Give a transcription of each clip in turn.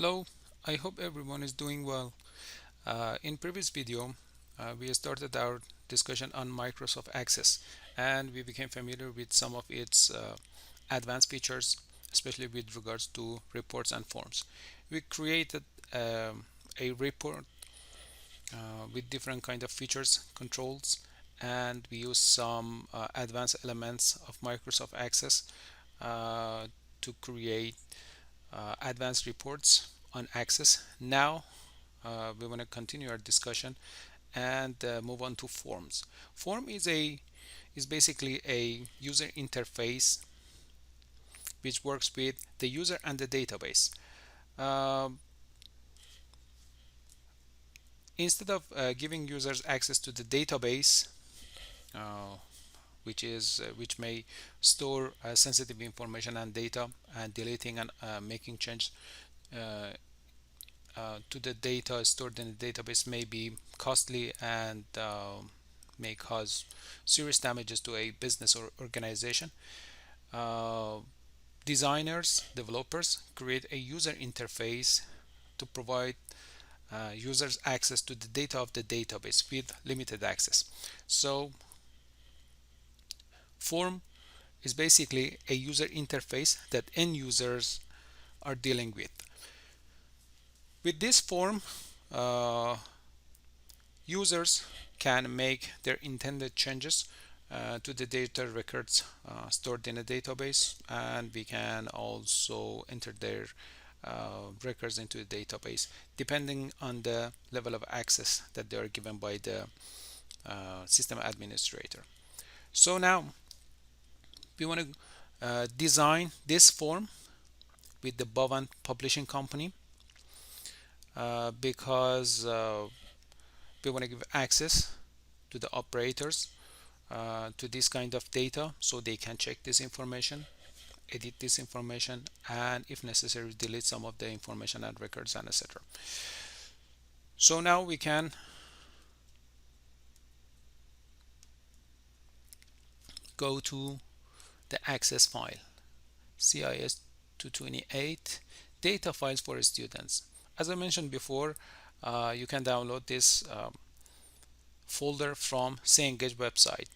Hello, I hope everyone is doing well. In previous video, we started our discussion on Microsoft Access and we became familiar with some of its advanced features, especially with regards to reports and forms. We created a report with different kind of features, controls, and we used some advanced elements of Microsoft Access uh, to create advanced reports on Access. Now we want to continue our discussion and move on to forms. Form is basically a user interface which works with the user and the database. Um Instead of giving users access to the database, uh, which may store sensitive information and data, and deleting and making change uh, to the data stored in the database may be costly and may cause serious damages to a business or organization. Uh, Developers create a user interface to provide users access to the data of the database with limited access. So, form is basically a user interface that end users are dealing with. With this form, uh, users can make their intended changes to the data records stored in a database, and we can also enter their records into the database depending on the level of access that they are given by the system administrator. So now we want to design this form with the Bovan Publishing Company because we want to give access to the operators to this kind of data so they can check this information, edit this information, and if necessary delete some of the information and records and etc. So now we can go to the access file, CIS 228 data files for students. As I mentioned before, you can download this folder from Cengage website.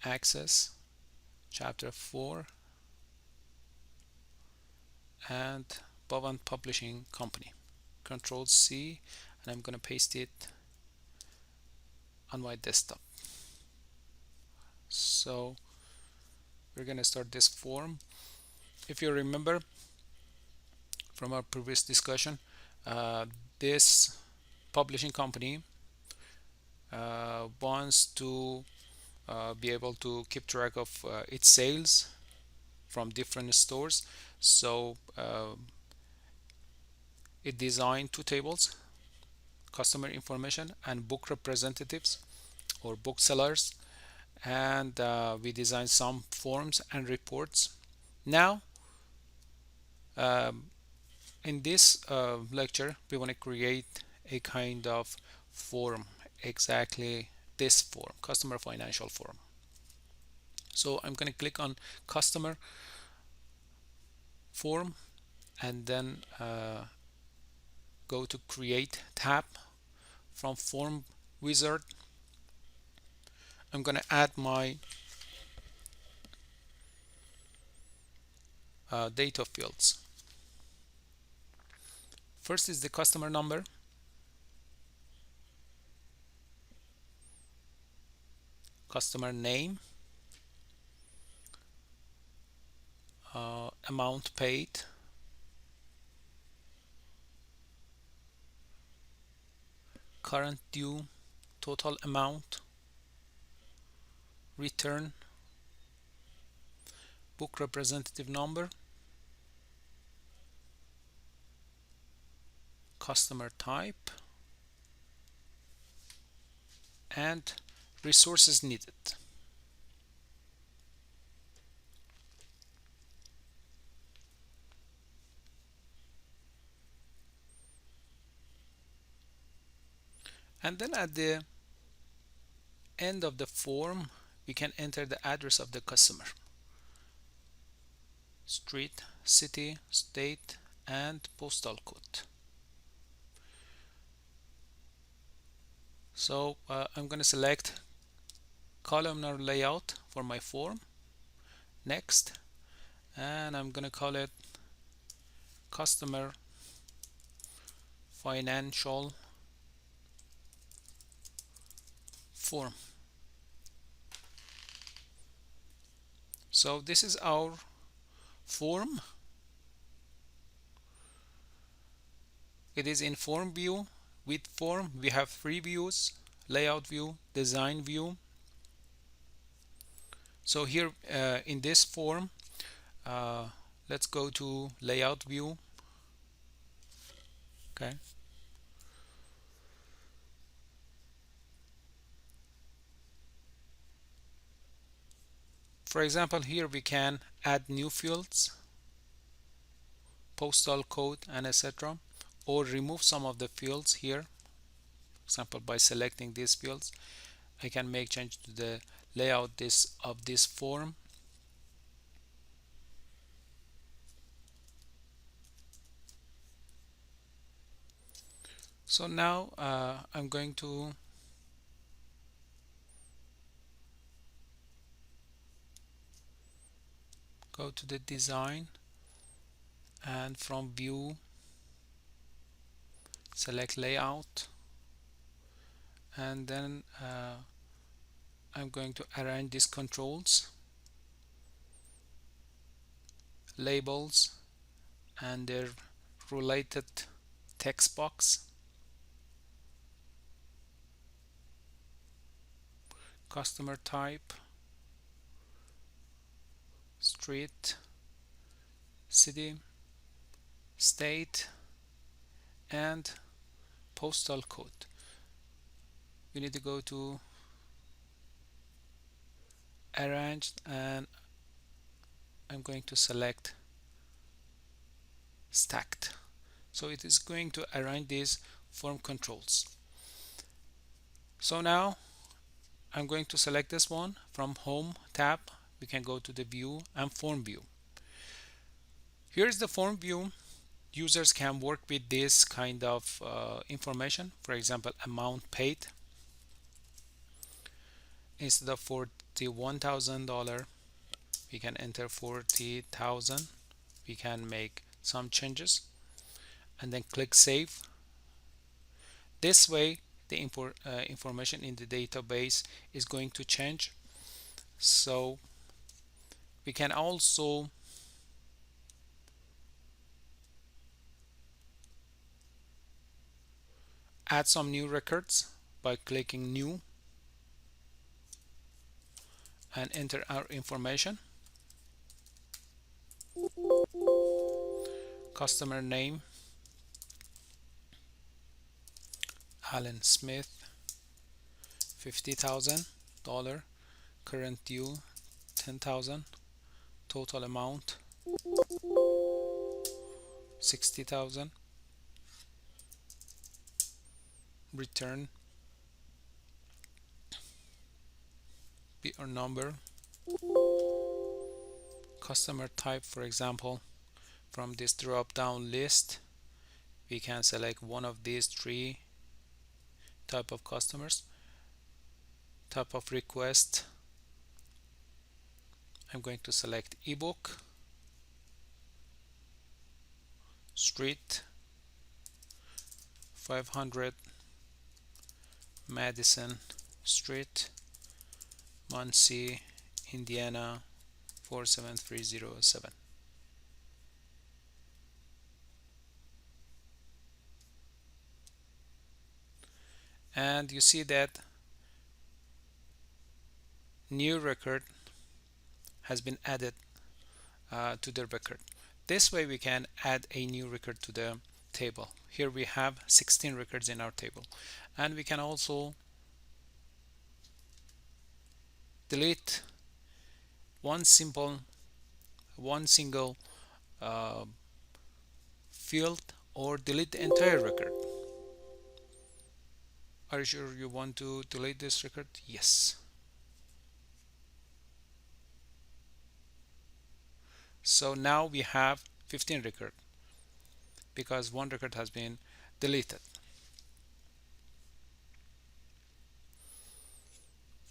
Access chapter 4 and Bovan Publishing Company. Control C, and I'm going to paste it on my desktop. So we're going to start this form. If you remember from our previous discussion, uh, this publishing company wants to be able to keep track of its sales from different stores. So it designed two tables: customer information and book representatives or booksellers, and we designed some forms and reports. Now um, in this lecture we want to create a kind of form, exactly this form, customer financial form. So I'm going to click on customer form and then go to create tab. From form wizard, I'm going to add my data fields. First is the customer number, customer name, amount paid, current due, total amount, return, book representative number, customer type, and resources needed. And then at the end of the form we can enter the address of the customer. street, city, state, and postal code. So I'm going to select columnar layout for my form. Next, and I'm going to call it customer financial form. So this is our form. It is in form view. With form we have three views: layout view, design view. So here in this form, uh, let's go to layout view. Okay, for example, here we can add new fields, postal code, and etc., or remove some of the fields here. For example, by selecting these fields I can make change to the layout of this form. So now I'm going to go to the design, and from view select layout, and then I'm going to arrange these controls, labels, and their related text box, customer type, street, city, state, and postal code. We need to go to arrange, and I'm going to select stacked. So it is going to arrange these form controls. So now I'm going to select this one. From home tab we can go to the view and form view. Here's the form view. Users can work with this kind of information. For example, amount paid. Instead of $41,000 we can enter 40,000. We can make some changes and then click save. This way the information in the database is going to change. So we can also add some new records by clicking new and enter our information. Customer name Alan Smith, $50,000, current due 10,000, total amount 60,000, return or number, customer type. For example, from this drop down list we can select one of these three type of customers. Type of request, I'm going to select ebook. Street 500 Madison Street, Muncie, Indiana 47307. And you see that new record has been added to the record. This way we can add a new record to the table. Here we have 16 records in our table, and we can also delete one single uh, field, or delete the entire record. Are you sure you want to delete this record? Yes. So now we have 15 record because one record has been deleted.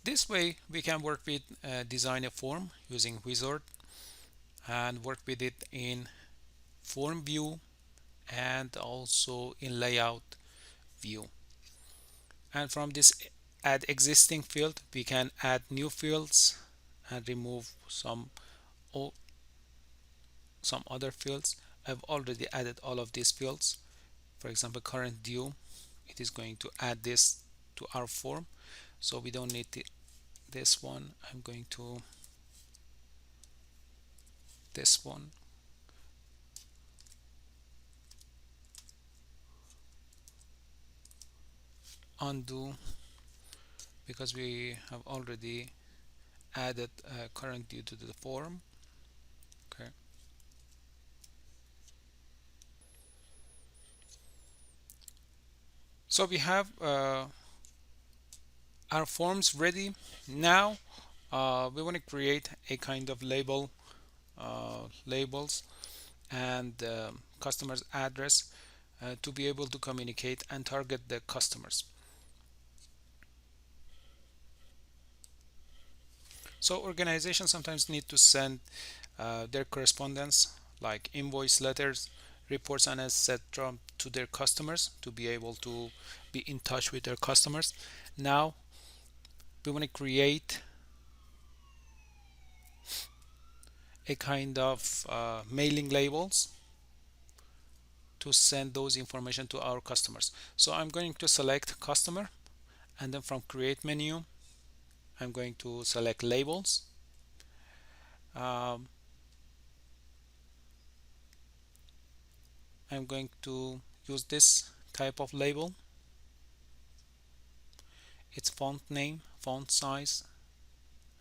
This way we can work with design a form using wizard and work with it in form view and also in layout view. And from this add existing field we can add new fields and remove o- some other fields. I've already added all of these fields. For example, current due, it is going to add this to our form, so we don't need this one. I'm going to this one, undo, because we have already added current due to the form. Okay, so we have our forms ready. Now we want to create a kind of labels and customer's address to be able to communicate and target the customers. So organizations sometimes need to send their correspondence like invoice letters, reports, and etc. to their customers to be able to be in touch with their customers. Now we want to create a kind of mailing labels to send those information to our customers. So I'm going to select customer, and then from create menu I'm going to select labels. um, I'm going to use this type of label, its font name, font size,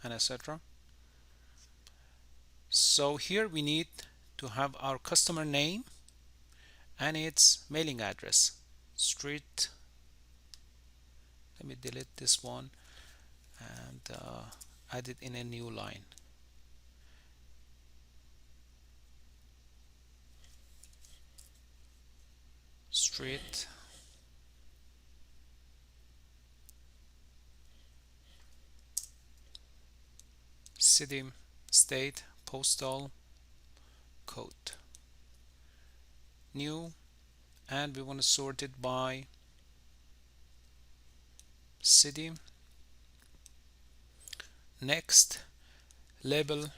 and etc. So here we need to have our customer name and its mailing address. Street, let me delete this one and add it in a new line. Street, city, state, postal code, new, and we want to sort it by city. Next, label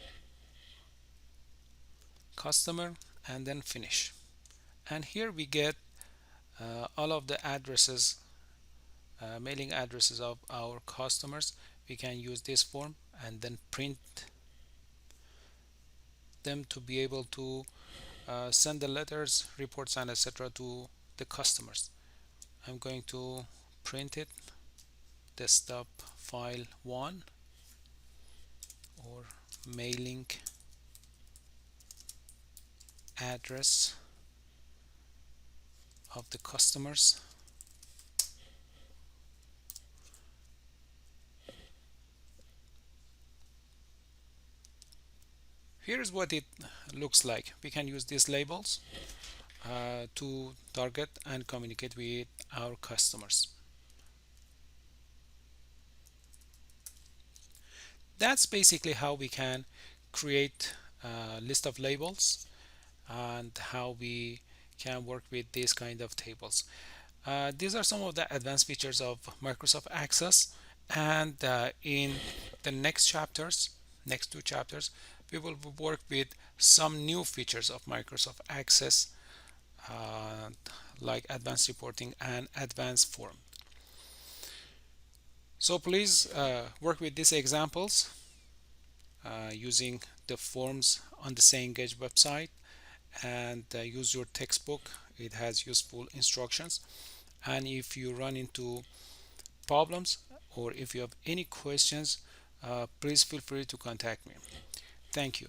customer, and then finish. And here we get all of the addresses, mailing addresses of our customers. We can use this form and then print them to be able to send the letters, reports, and etc. to the customers. I'm going to print it, desktop file 1 or mailing address of the customers. Here's what it looks like. We can use these labels to target and communicate with our customers. That's basically how we can create a list of labels and how we can work with these kind of tables. These are some of the advanced features of Microsoft Access, and in the next two chapters, we will work with some new features of Microsoft Access, uh, like advanced reporting and advanced form. So please work with these examples using the forms on the Cengage website, and use your textbook. It has useful instructions. And if you run into problems or if you have any questions, please feel free to contact me. Thank you.